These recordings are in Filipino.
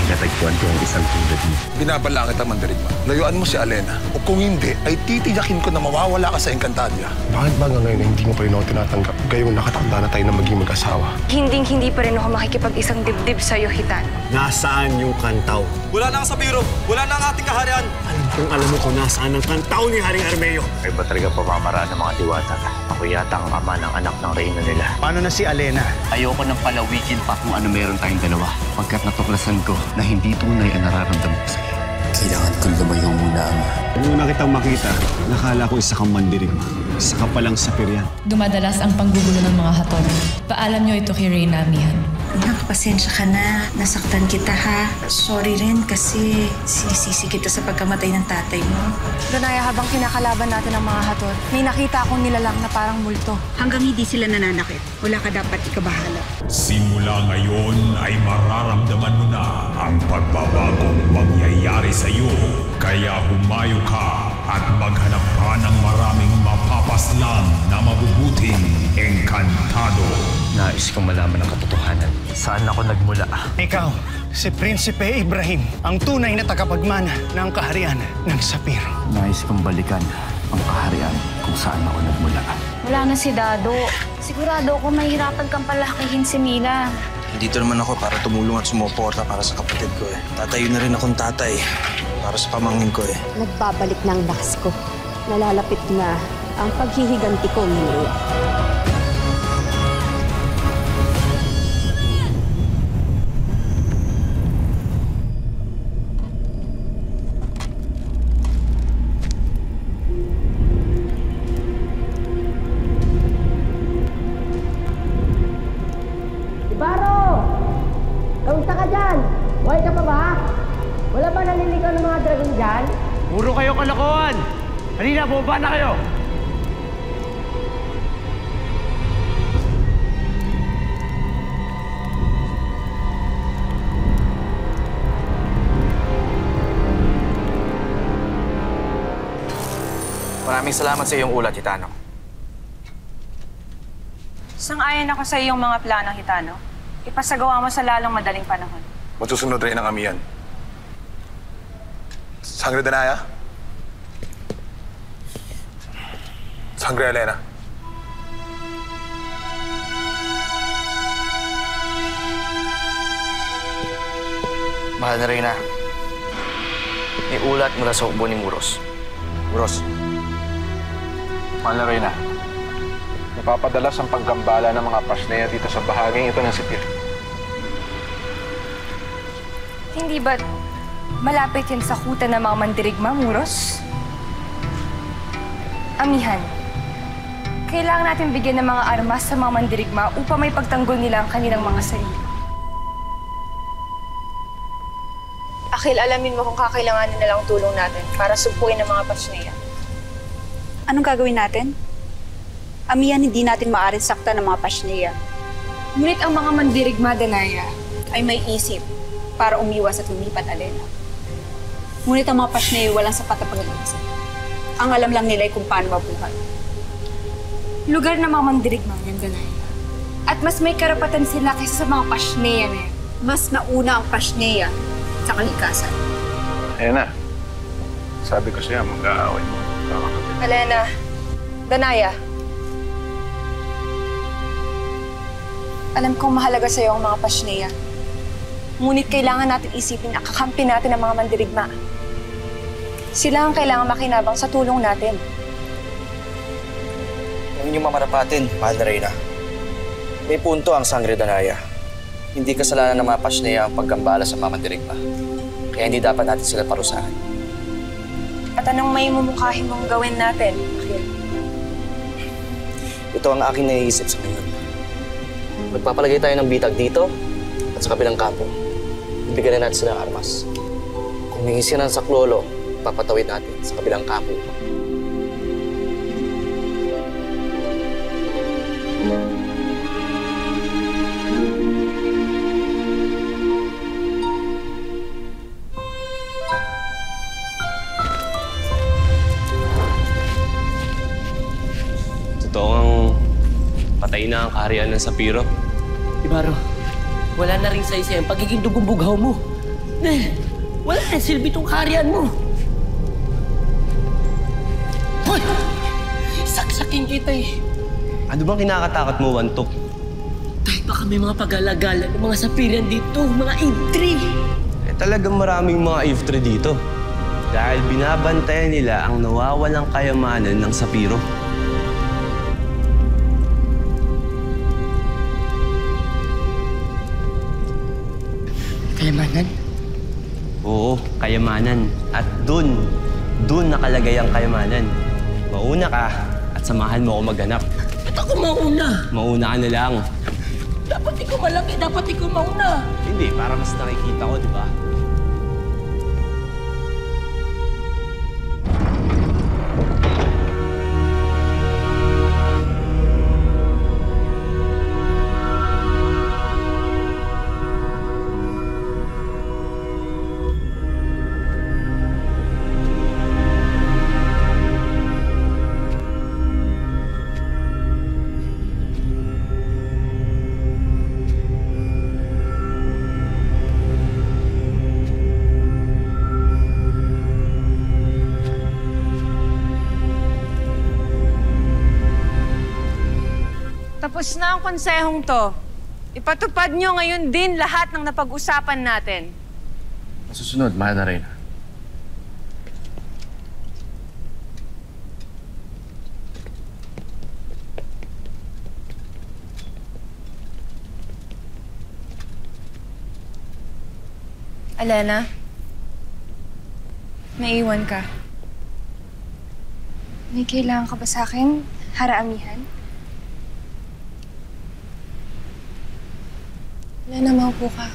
Natagpuan ko ang isang tulad mo. Binabalangit ang mandirigma. Layuan mo si Alena. O kung hindi, ay titiyakin ko na mawawala ka sa Encantadia. Bakit ba nga ngayon hindi mo pa rin ako tinatanggap? Gayong nakatanda na tayo na maging mag-asawa. Hinding-hindi pa rin ako makikipag-isang dibdib sa'yo, Gitano. Nasaan yung kantaw? Wala na ang Sapiro! Wala na ang ating kaharian! Alam mo kung nasaan ang kantaw ni Haring Armeo. Ay ba talaga pamamaraan ng mga diwata? Ako yata ang ama ng anak ng reyna nila. Paano na si Alena? Ayoko nang palawikin pa kung ano meron tayong dalawa. Pagkat natuklasan ko na hindi tunay ang nararamdaman ko sa'yo. Kailangan kong lumayo muna, ama. Nung una kitang makita, nakala ko isa kang mandirigma. Isa ka palang sapiryan. Dumadalas ang panggugulo ng mga hatol. Paalam niyo ito kay Reyna, Amihan. Anak, pasensya ka na. Nasaktan kita, ha? Sorry rin kasi sinisisi kita sa pagkamatay ng tatay mo. Danaya, habang kinakalaban natin ang mga hatol, may nakita akong nilalang na parang multo. Hanggang hindi sila nananakit, wala ka dapat ikabahala. Simula ngayon ay mararamdaman mo na ang pagbabagong mangyayari sa iyo. Kaya humayo ka at maghanap ka ng maraming mapapaslang na mabubuting engkantado. Nais kong malaman ang katotohanan. Saan ako nagmula? Ikaw, si Prinsipe Ibrahim, ang tunay na tagapagmana ng kaharian ng Sapiro. Nais kong balikan ang kaharian kung saan ako nagmula. Wala na si Dado. Sigurado ako mahihirapan kang palakihin si Mila. Dito naman ako para tumulong at sumuporta para sa kapatid ko eh. Tatayo na rin akong tatay para sa pamangkin ko eh. Nagbabalik na ang lakas ko. Nalalapit na ang paghihiganti ko, Mila. Baro! Kamusta ka dyan? Buhay ka pa ba? Wala ba naniligaw ng mga dragon dyan? Puro kayo kalokohan! Halina, bumaba na kayo! Maraming salamat sa iyong ulat, Gitano. Sang-ayon ako sa iyong mga plano, Gitano. Ipasagawa mo sa lalong madaling panahon. Masusunod rin ang amihan. Sangre Danaya? Sangre Alena? Mahal na Reyna. May ulat mula sa hukbo ni Muros. Muros. Mahal na Reyna. Napapadalas ang paggambala ng mga Pasnea dito sa bahaging ito ng Sipir. Hindi ba't malapit yan sa kuta ng mga mandirigma, Muros? Amihan, kailangan natin bigyan ng mga armas sa mga mandirigma upang may pagtanggol nila ang kanilang mga sarili. Akil, alamin mo kung kakailanganin na lang ang tulong natin para sugpuin ang mga Pasnea. Anong gagawin natin? Amihan, hindi natin maaaring saktan ng mga Pasnea. Ngunit ang mga mandirigma, Danaya, Ay may isip para umiwas at lumipat, Alena. Ngunit ang mga Pasnea walang sapat na pag-iisip. Ang alam lang nila ay kung paano mabuhay. lugar ng mga mandirigma yan, Danaya. At mas may karapatan sila kaysa sa mga Pasnea na yan. Mas nauna ang Pasnea sa kalikasan. Ayan na. Sabi ko siya, mag-aaway mo. Alena, Danaya. Alam kong mahalaga sa'yo ang mga Pasnea. Ngunit kailangan natin isipin na kakampi natin ang mga mandirigma. Sila ang kailangan makinabang sa tulong natin. Huwag niyong mamarapatin, mahal na Reyna. May punto ang Sangre Danaya. Hindi kasalanan ng mga Pasnea ang paggambala sa mga mandirigma. Kaya hindi dapat natin sila parusahan. At anong may mumukhahin mong gawin natin, Akil? Ito ang aking naiisip sa ngayon. Magpapalagay tayo ng bitag dito at sa kabilang kampo. Ibigyan na natin sila ng armas. Kung may isyan ng saklolo, papatawid natin sa kabilang kampo. Totoo ang patay na ang kaharian ng Sapiro. Ibaro, wala na rin sa isa yung pagiging dugumbughaw mo. Wala na silbi tong kaharian mo. Hoy! Saksakin kita eh. Ano bang kinakatakot mo, Wantok? Dahil baka may mga pag-alagala ng mga sapirian dito, mga Eve 3. Talagang maraming mga Eve 3 dito. Dahil binabantayan nila ang nawawalang kayamanan ng sapiro. Kayamanan? Oo, kayamanan. At dun nakalagay ang kayamanan. Mauna ka at samahan mo ako maghanap. Ba't ako mauna? Mauna ka na lang. Dapat ikaw malaki, dapat ikaw mauna. Hindi, para mas nakikita ko, di ba? Tapos na ang konsehong to. Ipatupad nyo ngayon din lahat ng napag-usapan natin. Masusunod, mahal na Reyna. Alena, naiwan ka. May kailangan ka ba sa akin, Haraamihan? Alena, maupo ka.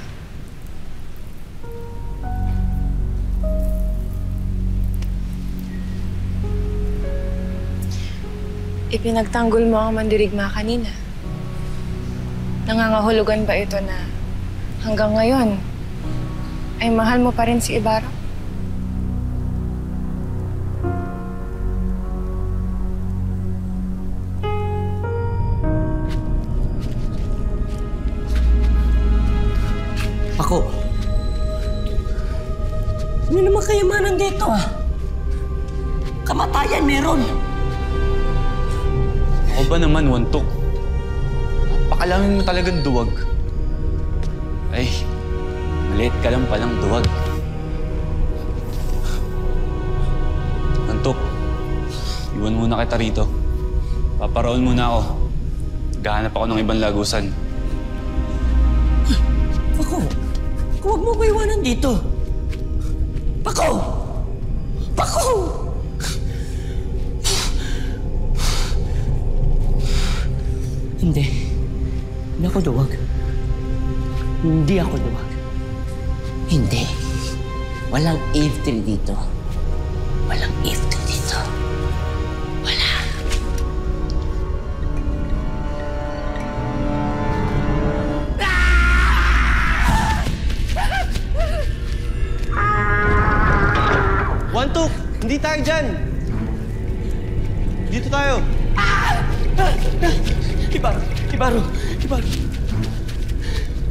Ipinagtanggol mo ang mandirigma kanina. Nangangahulugan ba ito na hanggang ngayon ay mahal mo pa rin si Ibarra? Ako. Ano naman kayamanan dito ah? Kamatayan meron. Ako ba naman, Wantok? Napakalamin mo talagang duwag. Ay, maliit ka lang palang duwag. Wantok, iwan muna kita rito. Paparoon muna ako. Gahanap ako ng ibang lagusan. Pako, huwag mo ko iwanan dito. Pako! Pako! Hindi. Hindi ako duwag. Hindi ako duwag. Hindi. Walang Eve 3 dito. Walang Eve 3 dito. Wala. Wantok! Hindi tayo dyan! Dito tayo! Ibaro!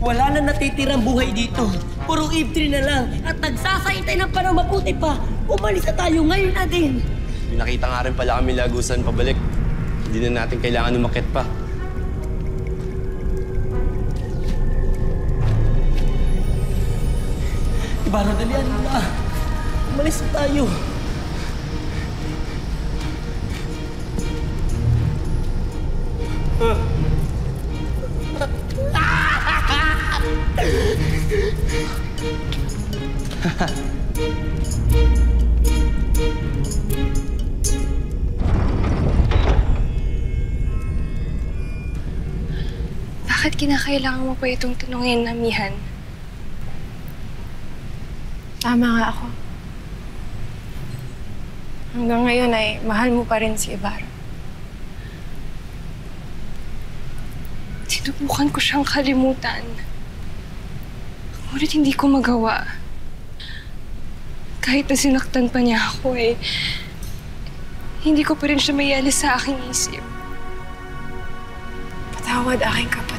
Wala na natitirang buhay dito. Puro Eve 3 na lang. At nagsasahintay ng panang mabuti pa. Umalis na tayo ngayon na din. May nakita nga rin pala kami lagusan pabalik. Hindi na natin kailangan umakyat pa. Ibaro, dalian mo na. Umalis na tayo. Bakit kinakailangan mo pa itong tanungin, Amihan? Tama nga ako. Hanggang ngayon ay mahal mo pa rin si Ibarra. Sinubukan ko siyang kalimutan. Ngunit hindi ko magawa. Kahit na sinaktan pa niya ako hindi ko pa rin siya maialis sa aking isip. Patawad, aking kapatid.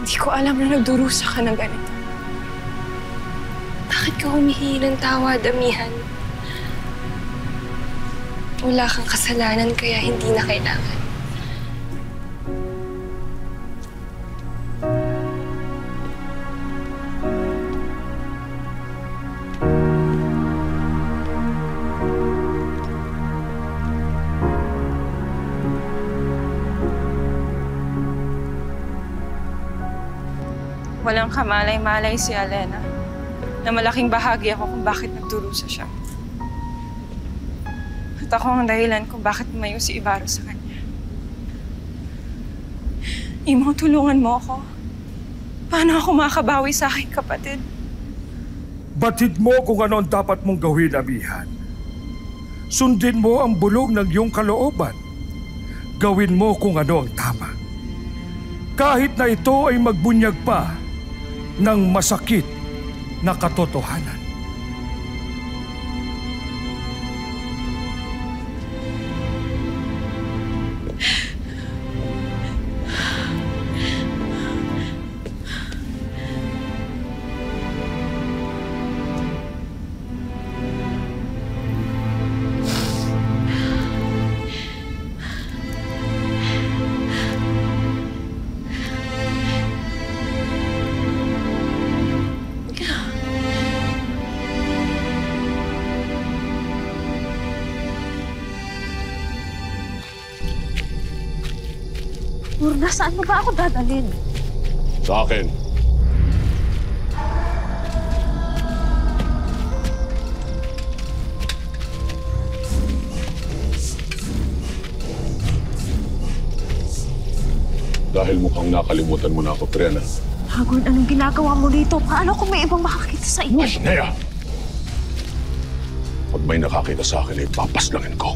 Hindi ko alam na nagdurusa ka ng ganito. Bakit ka humihingi ng tawad, Amihan? Wala kang kasalanan kaya hindi na kailangan. Walang kamalay-malay si Alena na malaking bahagi ako kung bakit nagdurusa siya. At ako ang dahilan kung bakit umayo si Ibarra sa kanya. Imo, tulungan mo ako. Paano ako makabawi sa aking kapatid? Batid mo kung ano ang dapat mong gawin, Amihan. Sundin mo ang bulong ng iyong kalooban. Gawin mo kung ano ang tama. Kahit na ito ay magbunyag pa ng masakit na katotohanan. Murna, saan mo ba ako dadalhin? Sa akin. Dahil mukhang nakalimutan mo na ako, Brianna. Hagon, anong ginagawa mo dito? Paano kung may ibang makakita sa iyo? Pashnea! Pag may nakakita sa akin ay papaslangin ko.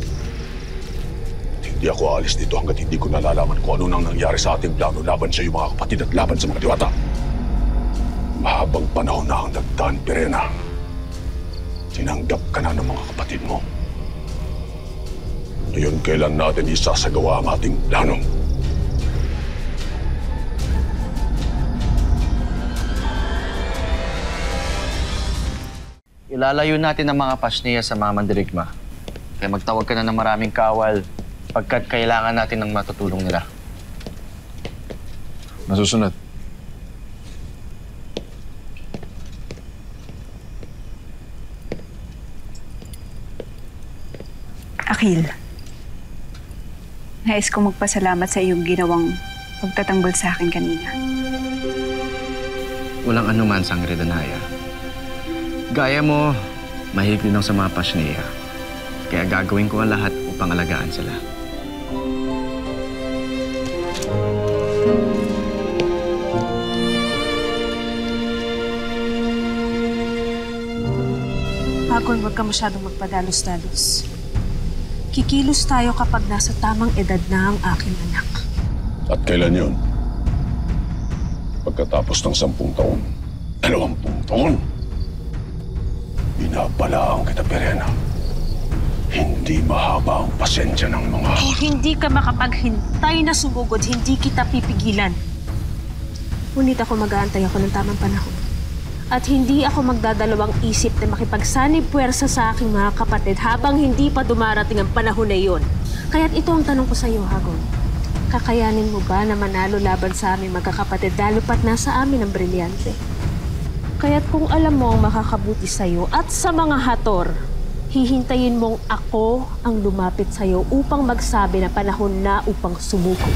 Hindi ako aalis dito hanggat hindi ko nalalaman kung ano nang nangyari sa ating plano laban sa iyong mga kapatid at laban sa mga diwata. Mahabang panahon na ang nagdaan, Pirena. Tinanggap ka na ng mga kapatid mo. Ngayon, kailan natin isasagawa ang ating plano? Ilalayo natin ang mga Pashnea sa mga mandirigma. Kaya magtawag ka na ng maraming kawal pagkat kailangan natin ng matutulong nila. Nasusunod. Akil, nais ko magpasalamat sa iyong ginawang pagtatanggol sa akin kanina. Walang anuman, Sangre Danaya. Gaya mo, mahilig din ako sa mga Pashnea. Kaya gagawin ko ang lahat upang alagaan sila. Hagon, huwag ka masyadong magpadalos-dalos. Kikilos tayo kapag nasa tamang edad na ang aking anak. At kailan yun? Pagkatapos ng 10 taon, 20 taon, binabalaan kita, Pirena. Hindi mahaba ang pasensya ng mga... Kung hindi ka makapaghintay na sumugod, hindi kita pipigilan. Ngunit ako mag-aantay ako ng tamang panahon. At hindi ako magdadalawang isip na makipagsanib puwersa sa aking mga kapatid habang hindi pa dumarating ang panahon na iyon. Kaya't ito ang tanong ko sa iyo, Hagon. Kakayanin mo ba na manalo laban sa aming magkakapatid lalo pat nasa amin ang brilyante? Kaya't kung alam mo ang makakabuti sa iyo at sa mga hator, hihintayin mong ako ang lumapit sa iyo upang magsabi na panahon na upang sumuko.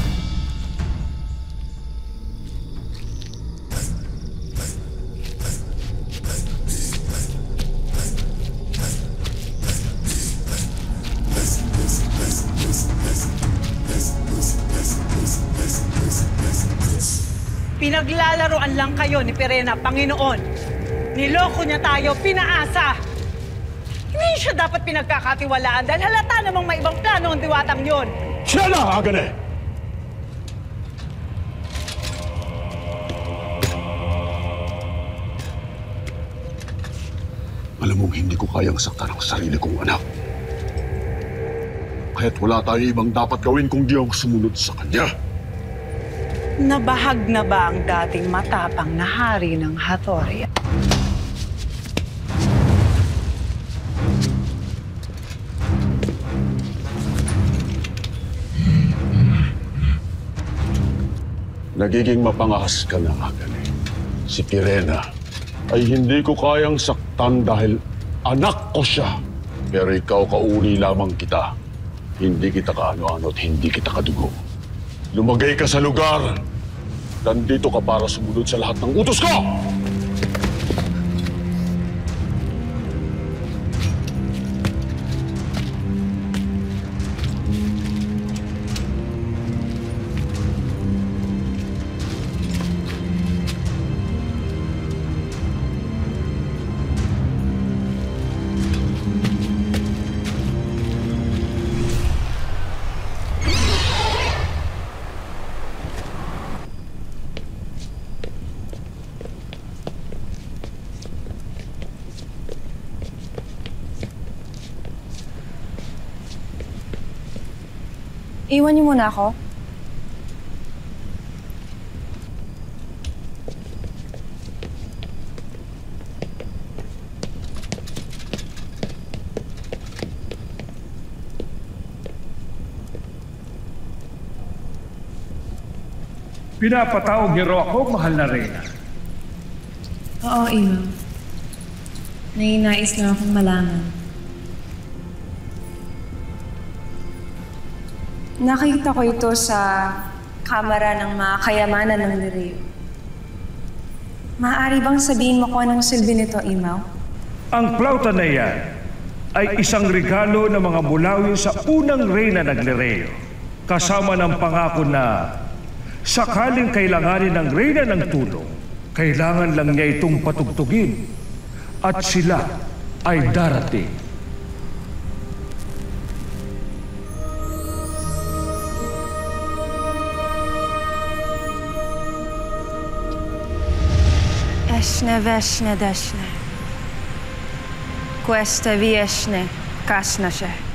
Pinaglalaroan lang kayo ni Pirena, Panginoon. Niloko niya tayo, pinaasa. Hindi siya dapat pinagkakatiwalaan dahil halata namang may ibang plano ang diwatang yon. Siya na, Agane! Alam mong hindi ko kayang saktan ang sarili kong anak. Kaya't wala tayo ibang dapat gawin kung di ako sumunod sa kanya. Nabahag na ba ang dating matapang na hari ng Hathoria? Nagiging mapangahas ka na, Akane. Si Pirena ay hindi ko kayang saktan dahil anak ko siya. Pero ikaw, kauri lamang kita. Hindi kita kaano-ano at hindi kita kadugo. Lumagay ka sa lugar. Nandito ka para sumunod sa lahat ng utos ko! Iwan niyo muna ako. Pinapatawag niyo raw ako, mahal na Reyna. Oo, Imaw. Nainais na akong malaman. Nakita ko ito sa kamera ng mga kayamanan ng Nereo. Maaari bang sabihin mo kung anong silbi nito, Imaw? Ang plauta na yan ay isang regalo ng mga bulawin sa unang reyna ng Nereo, kasama ng pangako na sakaling kailanganin ng reyna ng tulong, kailangan lang niya itong patugtugin at sila ay darating. Eshne, veshne, deshne. Queste vieshne, kasnashe.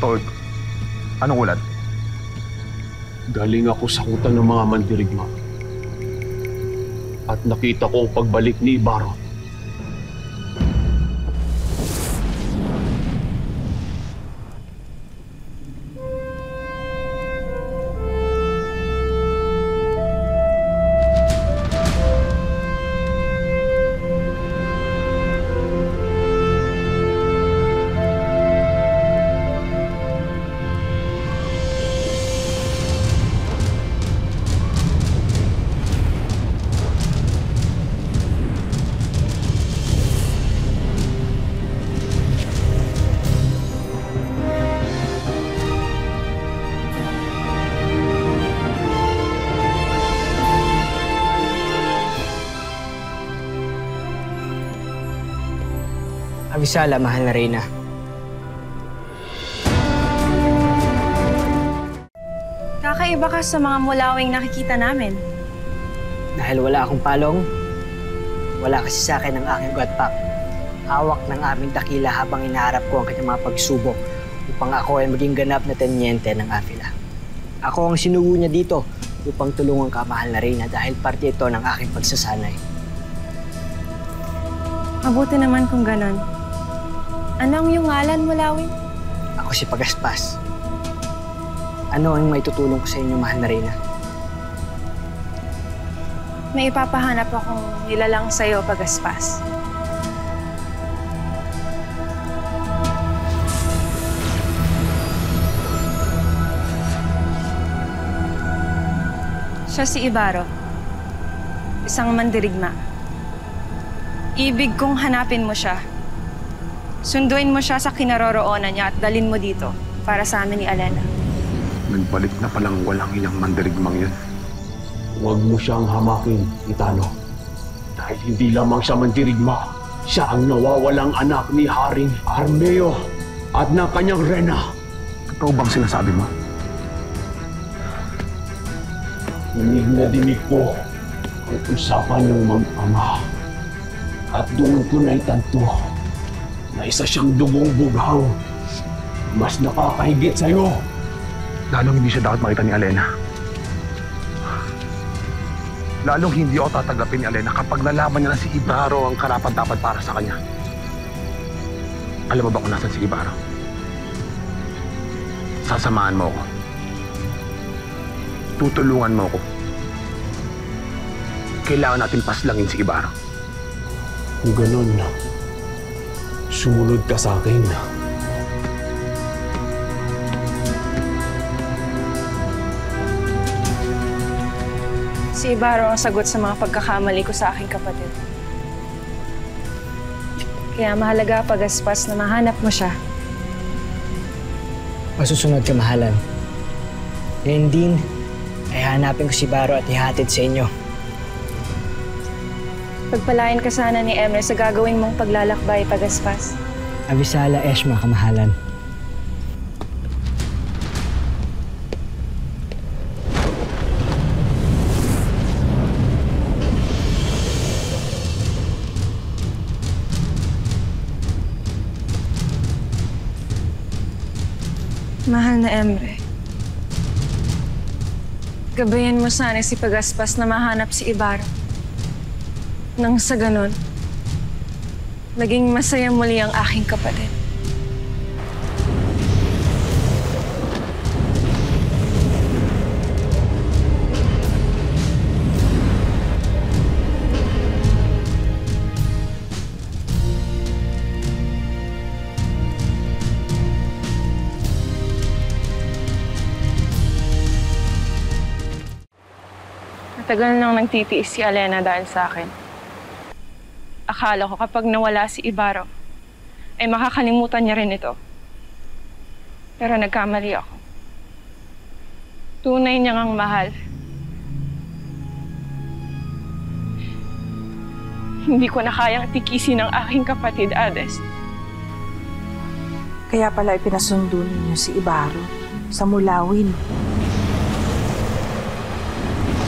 Tord, anong ulat? Galing ako sa kuta ng mga mandirigma. At nakita ko ang pagbalik ni Ibarra. Abisala, mahal na Reyna. Kakaiba ka sa mga mulawing nakikita namin. Dahil wala akong palong, wala kasi sa akin ang aking godpack. Hawak ng aming dakila habang inaharap ko ang kanyang mga pagsubok upang ako ay maging ganap na tenyente ng Avila. Ako ang sinugo niya dito upang tulungan ka, mahal na Reyna, dahil parte ito ng aking pagsasanay. Mabuti naman kung ganon. Ano ang iyong ngalan mo, Lawin? Ako si Pagaspas. Ano ang may tutulong ko sa inyo, mahal na Reyna? May ipapahanap akong nilalang sa'yo, Pagaspas. Siya si Ibarro, isang mandirigma. Ibig kong hanapin mo siya. Sunduin mo siya sa kinaroroonan niya at dalin mo dito para sa amin ni Alena. Nagbalik na palang walang iyang mandirigmang yun. Huwag mo siyang hamakin, Italo. Dahil hindi lamang siya mandirigma, siya ang nawawalang anak ni Haring Armeo at ng kanyang Rena. Totoo bang sinasabi mo? Dinig na dinig ko ang usapan ng mag-ama. At doon ko naitanto na isa siyang dugong bughaw. Mas nakakahigit sa'yo. Lalong hindi siya dapat makita ni Alena. Lalong hindi ako tatanggapin ni Alena kapag nalaman niya na si Ibarro ang karapat-dapat para sa kanya. Alam mo ba kung nasan si Ibarro? Sasamahan mo ako. Tutulungan mo ako. Kailangan natin paslangin si Ibarro. Kung ganun, sumunod ka sa akin. Si Ibarro ang sagot sa mga pagkakamali ko sa aking kapatid. Kaya mahalaga, Pagaspas, na mahanap mo siya. Masusunod ka, mahalan. Ngayon din, ay hanapin ko si Ibarro at ihatid sa inyo. Pagpalain ka sana ni Emre sa gagawin mong paglalakbay, Pagaspas. Avisala, Eshma, kamahalan. Mahal na Emre, gabayan mo sana si Pagaspas na mahanap si Ibarro. Nang sa ganon, naging masaya muli ang aking kapatid. Matagal nang nagtitiis si Alena dahil sa akin. Akala ko kapag nawala si Ibarro, ay makakalimutan niya rin ito. Pero nagkamali ako. Tunay niya ngang mahal. Hindi ko na kayang tikisin ang aking kapatid, Ades. Kaya pala ipinasundo ninyo si Ibarro sa Mulawin.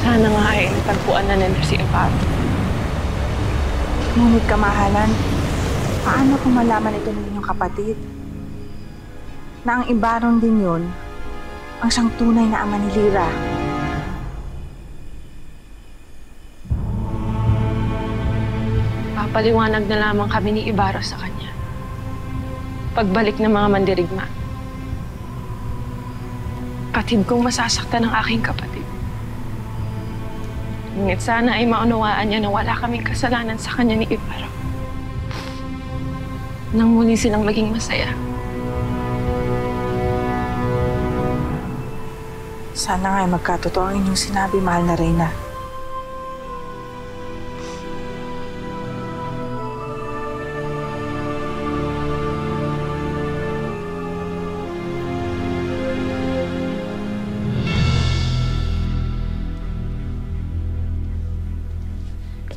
Sana nga ay tagpuan na nila si Ibarro. Ngunit kamahalan, paano kung malaman ito ng inyong kapatid? Na ang Ibarron din yun, ang siyang tunay na ama ni Lyra. Papaliwanag na lamang kami ni Ibarro sa kanya. Pagbalik ng mga mandirigma, patid kong masasaktan ng aking kapatid. Ngunit sana ay maunawaan niya na wala kaming kasalanan sa kanya ni Ibarro. Nang muli silang maging masaya. Sana nga ay magkatotoo ang inyong sinabi, mahal na Reyna.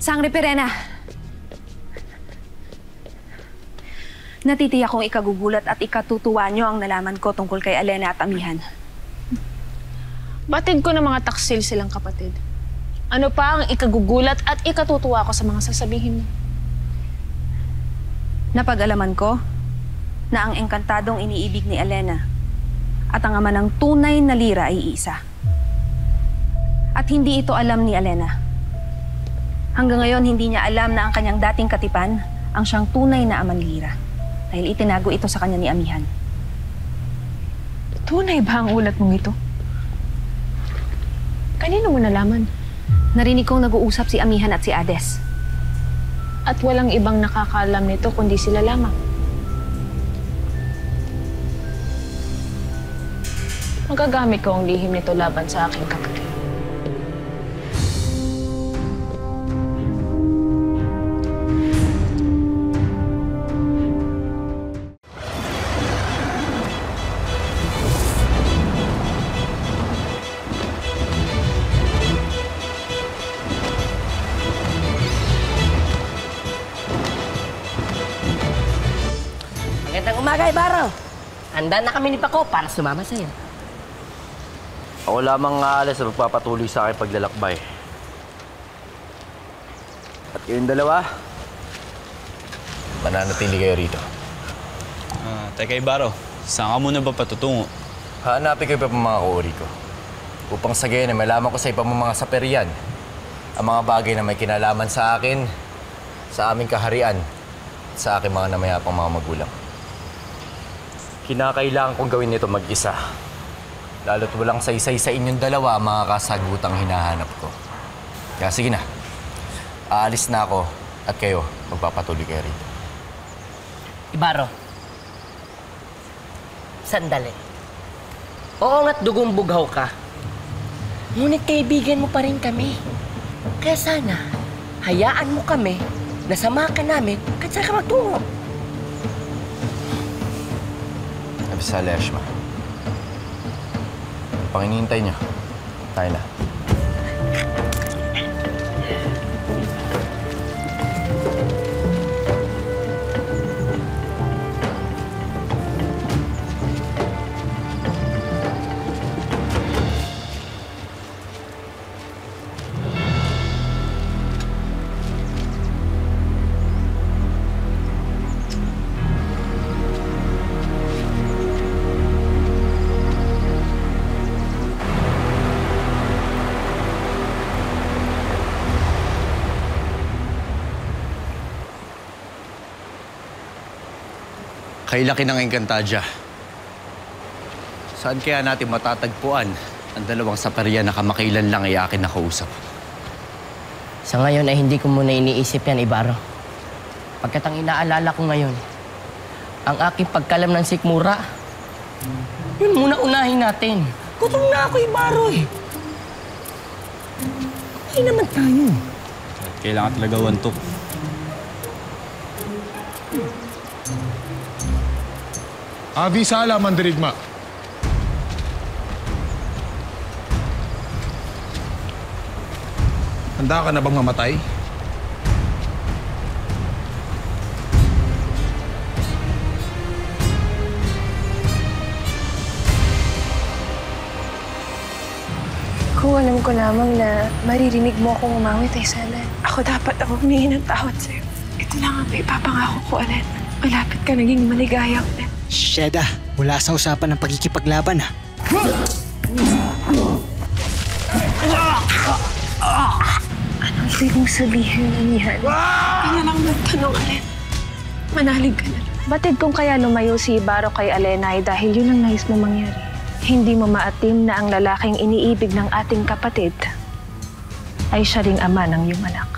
Sangre Perena. Natitiyak kong ikagugulat at ikatutuwa niyo ang nalaman ko tungkol kay Alena at Amihan. Batid ko ng mga taksil silang kapatid. Ano pa ang ikagugulat at ikatutuwa ko sa mga sasabihin mo? Napag-alaman ko na ang engkantadong iniibig ni Alena at ang ama ng tunay na Lyra ay isa. At hindi ito alam ni Alena. Hanggang ngayon, hindi niya alam na ang kanyang dating katipan ang siyang tunay na amanlira dahil itinago ito sa kanya ni Amihan. Tunay ba ang ulat mong ito? Kanino mo nalaman? Narinig kong nag-uusap si Amihan at si Hades. At walang ibang nakakaalam nito kundi sila lamang. Magagamit ko ang lihim nito laban sa aking kapatid. Magandang umaga, Ibarro. Handa na kami ni Paco para sumama sa'yo. Ako lamang aalas na magpapatuloy sa aking paglalakbay. At kayong dalawa, mananatili kayo rito. Teka, Ibarro. Saan ka muna ba patutungo? Hanapin kayo pa mga kauri ko. Upang sa gayon na malaman ko sa ibang mga saperian ang mga bagay na may kinalaman sa akin, sa aming kaharian, at sa aking mga namayapang mga magulang. Kinakailangan kong gawin ito mag-isa. Lalo't walang saysay sa inyong dalawa ang mga kasagutang hinahanap ko. Kaya sige na, aalis na ako at kayo magpapatuloy kayo rito. Ibarro, sandali. Oo nga't dugong bughaw ka. Ngunit kaibigan mo pa rin kami. Kaya sana, hayaan mo kami na samahan ka namin kahit saan ka magtungo. Abisala, Eshma. Pang hinihintay niyo. Tayo na. Kay laki ng Encantadia. Saan kaya natin matatagpuan ang dalawang saperian na kamakailan lang ay akin nakausap? Sa ngayon ay hindi ko muna iniisip yan, Ibarro. Pagkat ang inaalala ko ngayon, ang aking pagkalam ng sikmura, yun muna unahin natin. Gutom na ako, Ibarro eh. Ay naman tayo. Kailangan talaga wantok. Avisala, Mandirigma. Handa ka na bang mamatay? Kung alam ko lamang na maririnig mo akong umawit ay sana ako dapat ang humingi ng tawad sa'yo. Ito lang ang ipapangako ko, Alen. Malapit ka naging maligaya ulit. Sheda, wala sa usapan ng pagkikipaglaban, ha? Anong ibig mong sabihin, Amihan? Kaya lang magtanong, Alen. Manalig ka na. Batid kung kaya lumayo si Ibarro kay Alena ay dahil yun ang nais mo mangyari. Hindi mo maatim na ang lalaking iniibig ng ating kapatid ay siya ring ama ng iyong anak.